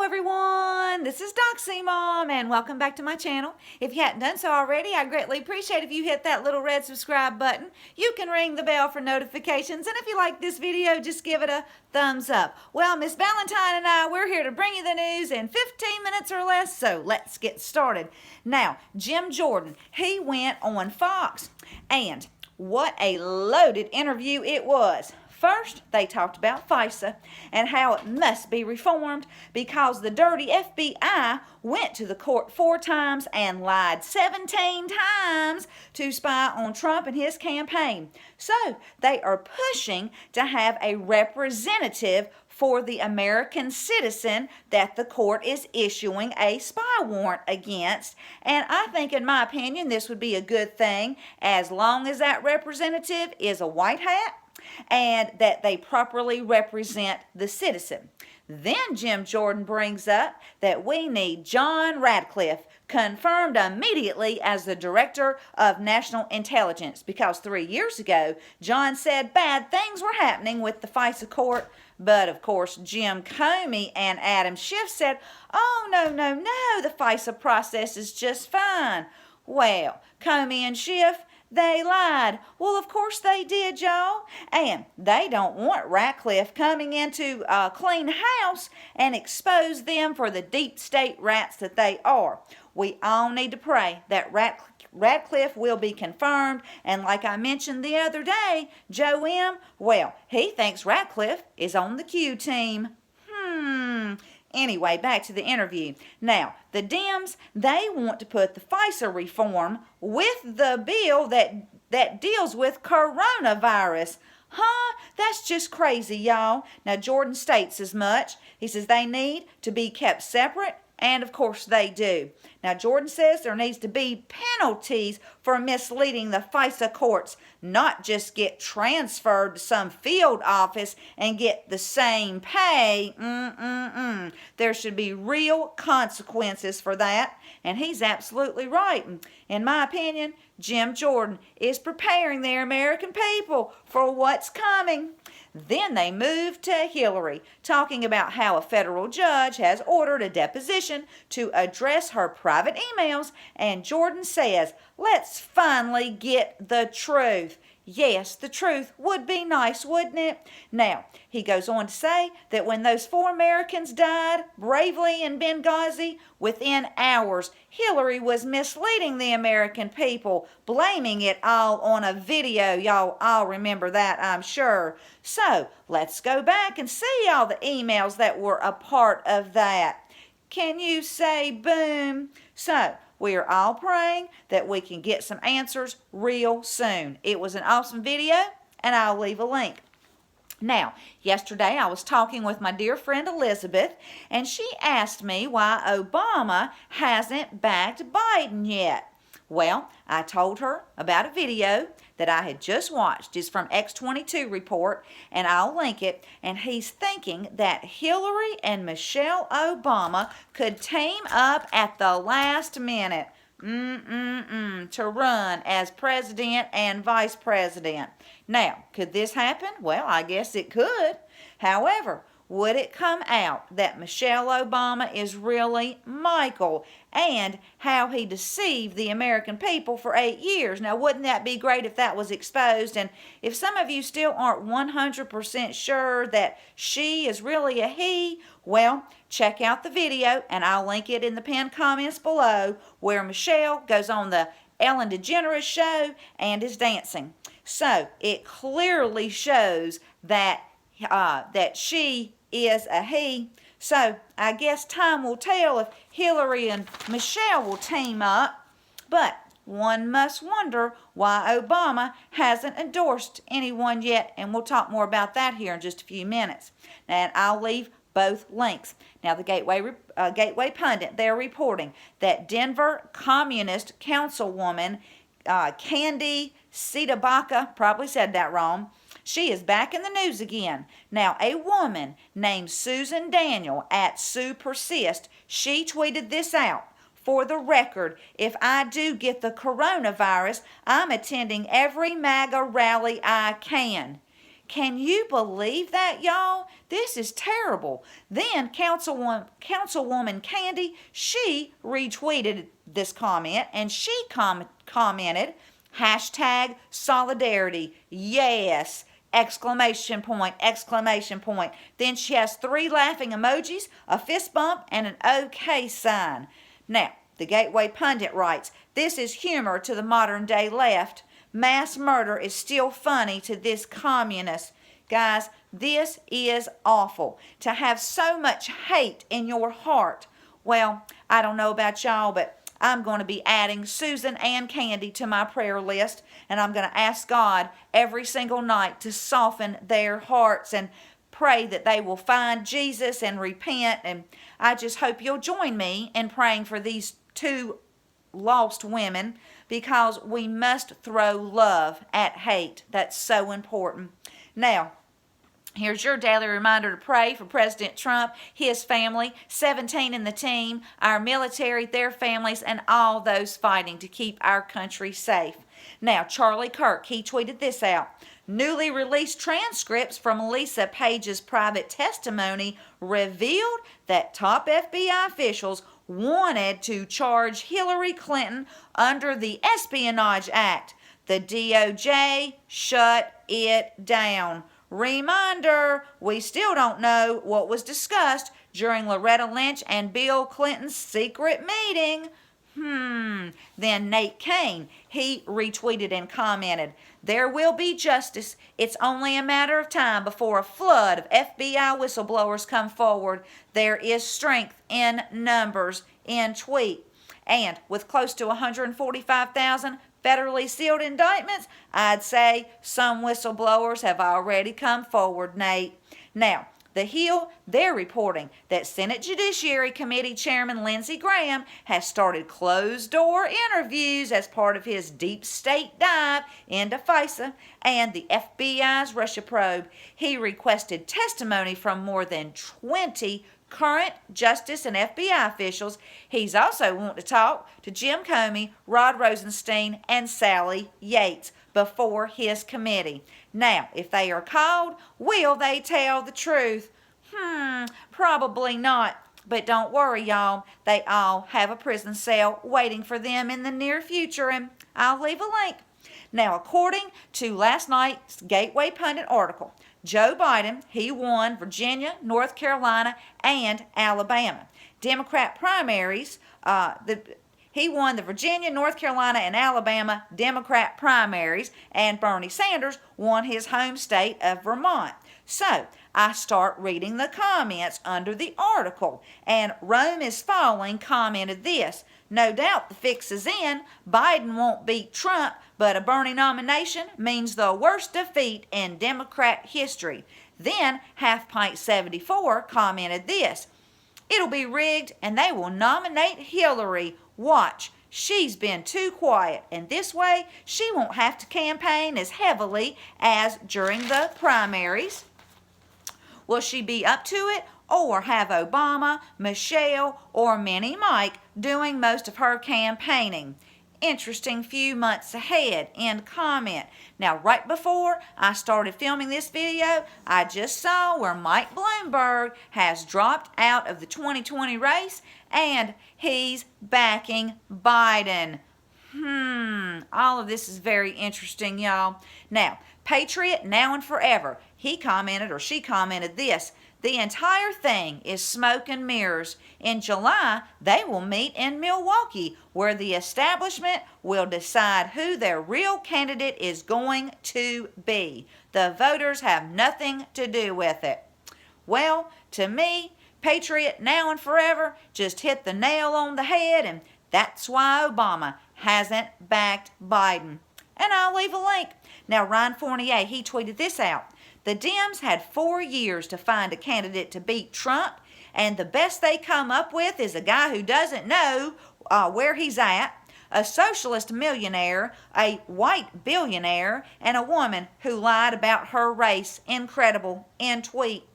everyone, this is Doxy Mom and welcome back to my channel. If you hadn't done so already, I greatly appreciate if you hit that little red subscribe button. You can ring the bell for notifications, and if you like this video, just give it a thumbs up. Well, Miss Valentine and I, we're here to bring you the news in 15 minutes or less, so let's get started. Now, Jim Jordan, he went on Fox, and what a loaded interview it was. First, they talked about FISA and how it must be reformed because the dirty FBI went to the court 4 times and lied 17 times to spy on Trump and his campaign. So, they are pushing to have a representative for the American citizen that the court is issuing a spy warrant against. And I think, in my opinion, this would be a good thing as long as that representative is a white hat and that they properly represent the citizen. Then Jim Jordan brings up that we need John Ratcliffe confirmed immediately as the Director of National Intelligence because 3 years ago, John said bad things were happening with the FISA court. But, of course, Jim Comey and Adam Schiff said, oh, no, the FISA process is just fine. Well, Comey and Schiff, they lied. Well, of course they did, y'all. And they don't want Ratcliffe coming into a clean house and expose them for the deep state rats that they are. We all need to pray that Ratcliffe will be confirmed. And like I mentioned the other day, Joe M., well, he thinks Ratcliffe is on the Q team. Anyway, back to the interview. Now, the Dems, they want to put the FISA reform with the bill that deals with coronavirus. That's just crazy, y'all. Now, Jordan states as much. He says they need to be kept separate, and of course they do. Now, Jordan says there needs to be penalties for misleading the FISA courts, not just get transferred to some field office and get the same pay. There should be real consequences for that, and he's absolutely right. In my opinion, Jim Jordan is preparing the American people for what's coming. Then they moved to Hillary, talking about how a federal judge has ordered a deposition to address her private emails, and Jordan says, let's finally get the truth. Yes, the truth would be nice, wouldn't it? Now, he goes on to say that when those 4 Americans died bravely in Benghazi, within hours, Hillary was misleading the American people, blaming it all on a video. Y'all all remember that, I'm sure. So, let's go back and see all the emails that were a part of that. Can you say boom? So, we are all praying that we can get some answers real soon. It was an awesome video, and I'll leave a link. Now, yesterday I was talking with my dear friend Elizabeth, and she asked me why Obama hasn't backed Biden yet. Well, I told her about a video that I had just watched. It's from X22 Report, and I'll link it. And he's thinking that Hillary and Michelle Obama could team up at the last minute to run as president and vice president. Now, could this happen? Well, I guess it could. However, would it come out that Michelle Obama is really Michael and how he deceived the American people for 8 years? Now, wouldn't that be great if that was exposed? And if some of you still aren't 100% sure that she is really a he, well, check out the video, and I'll link it in the pinned comments below, where Michelle goes on the Ellen DeGeneres show and is dancing. So, it clearly shows that she is a he. So I guess time will tell if Hillary and Michelle will team up. But one must wonder why Obama hasn't endorsed anyone yet, and we'll talk more about that here in just a few minutes. And I'll leave both links. Now, the Gateway Pundit, they're reporting that Denver Communist Councilwoman Candy Sitabaka, probably said that wrong, she is back in the news again. Now, a woman named Susan Daniel at Sue Persist, she tweeted this out. For the record, if I do get the coronavirus, I'm attending every MAGA rally I can. Can you believe that, y'all? This is terrible. Then Councilwoman Candy, she retweeted this comment, and she commented, hashtag solidarity, yes, exclamation point, exclamation point. Then she has 3 laughing emojis, a fist bump, and an OK sign. Now, the Gateway Pundit writes, this is humor to the modern day left. Mass murder is still funny to this communist. Guys, this is awful. To have so much hate in your heart. Well, I don't know about y'all, but I'm going to be adding Susan and Candy to my prayer list, and I'm going to ask God every single night to soften their hearts and pray that they will find Jesus and repent. And I just hope you'll join me in praying for these 2 lost women, because we must throw love at hate. That's so important. Now, here's your daily reminder to pray for President Trump, his family, 17 in the team, our military, their families, and all those fighting to keep our country safe. Now, Charlie Kirk, he tweeted this out. Newly released transcripts from Lisa Page's private testimony revealed that top FBI officials wanted to charge Hillary Clinton under the Espionage Act. The DOJ shut it down. Reminder, we still don't know what was discussed during Loretta Lynch and Bill Clinton's secret meeting. Then Nate Kane, he retweeted and commented, there will be justice. It's only a matter of time before a flood of FBI whistleblowers come forward. There is strength in numbers, in tweet. And with close to 145,000 federally sealed indictments, I'd say some whistleblowers have already come forward, Nate. Now, The Hill, they're reporting that Senate Judiciary Committee Chairman Lindsey Graham has started closed-door interviews as part of his deep state dive into FISA and the FBI's Russia probe. He requested testimony from more than 20 current Justice and FBI officials. He's also wanting to talk to Jim Comey, Rod Rosenstein, and Sally Yates before his committee. Now, if they are called, will they tell the truth? Probably not. But don't worry, y'all. They all have a prison cell waiting for them in the near future, and I'll leave a link. Now, according to last night's Gateway Pundit article, Joe Biden, he won Virginia, North Carolina, and Alabama. Democrat primaries, he won the Virginia, North Carolina, and Alabama Democrat primaries, and Bernie Sanders won his home state of Vermont. So, I start reading the comments under the article, and Rome is Falling commented this. No doubt the fix is in. Biden won't beat Trump, but a Bernie nomination means the worst defeat in Democrat history. Then Half Pint 74 commented this. It'll be rigged and they will nominate Hillary. Watch. She's been too quiet, and this way she won't have to campaign as heavily as during the primaries. Will she be up to it, or have Obama, Michelle, or Mini Mike doing most of her campaigning? Interesting few months ahead. End comment. Now, right before I started filming this video, I just saw where Mike Bloomberg has dropped out of the 2020 race and he's backing Biden. All of this is very interesting, y'all. Now, Patriot Now and Forever, he commented, or she commented this. The entire thing is smoke and mirrors. In July, they will meet in Milwaukee, where the establishment will decide who their real candidate is going to be. The voters have nothing to do with it. Well, to me, Patriot Now and Forever just hit the nail on the head, and that's why Obama hasn't backed Biden. And I'll leave a link. Now, Ryan Fournier, he tweeted this out. The Dems had 4 years to find a candidate to beat Trump, and the best they come up with is a guy who doesn't know where he's at, a socialist millionaire, a white billionaire, and a woman who lied about her race. Incredible. End tweet.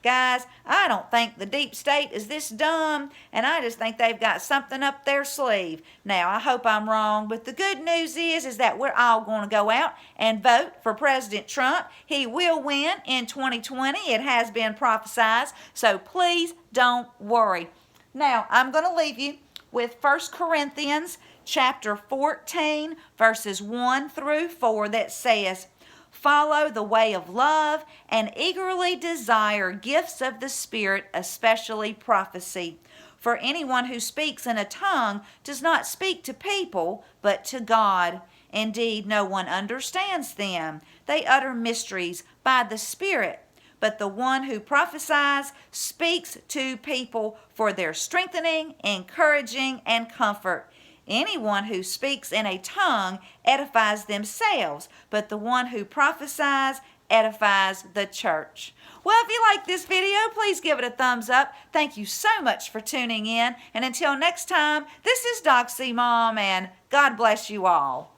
Guys, I don't think the deep state is this dumb, and I just think they've got something up their sleeve. Now, I hope I'm wrong, but the good news is that we're all going to go out and vote for President Trump. He will win in 2020. It has been prophesied, so please don't worry. Now, I'm going to leave you with 1 Corinthians chapter 14, verses 1 through 4 that says, "Follow the way of love and eagerly desire gifts of the Spirit, especially prophecy. For anyone who speaks in a tongue does not speak to people, but to God. Indeed, no one understands them. They utter mysteries by the Spirit. But the one who prophesies speaks to people for their strengthening, encouraging, and comfort. Anyone who speaks in a tongue edifies themselves, but the one who prophesies edifies the church." Well, if you like this video, please give it a thumbs up. Thank you so much for tuning in. And until next time, this is Doxy Mom, and God bless you all.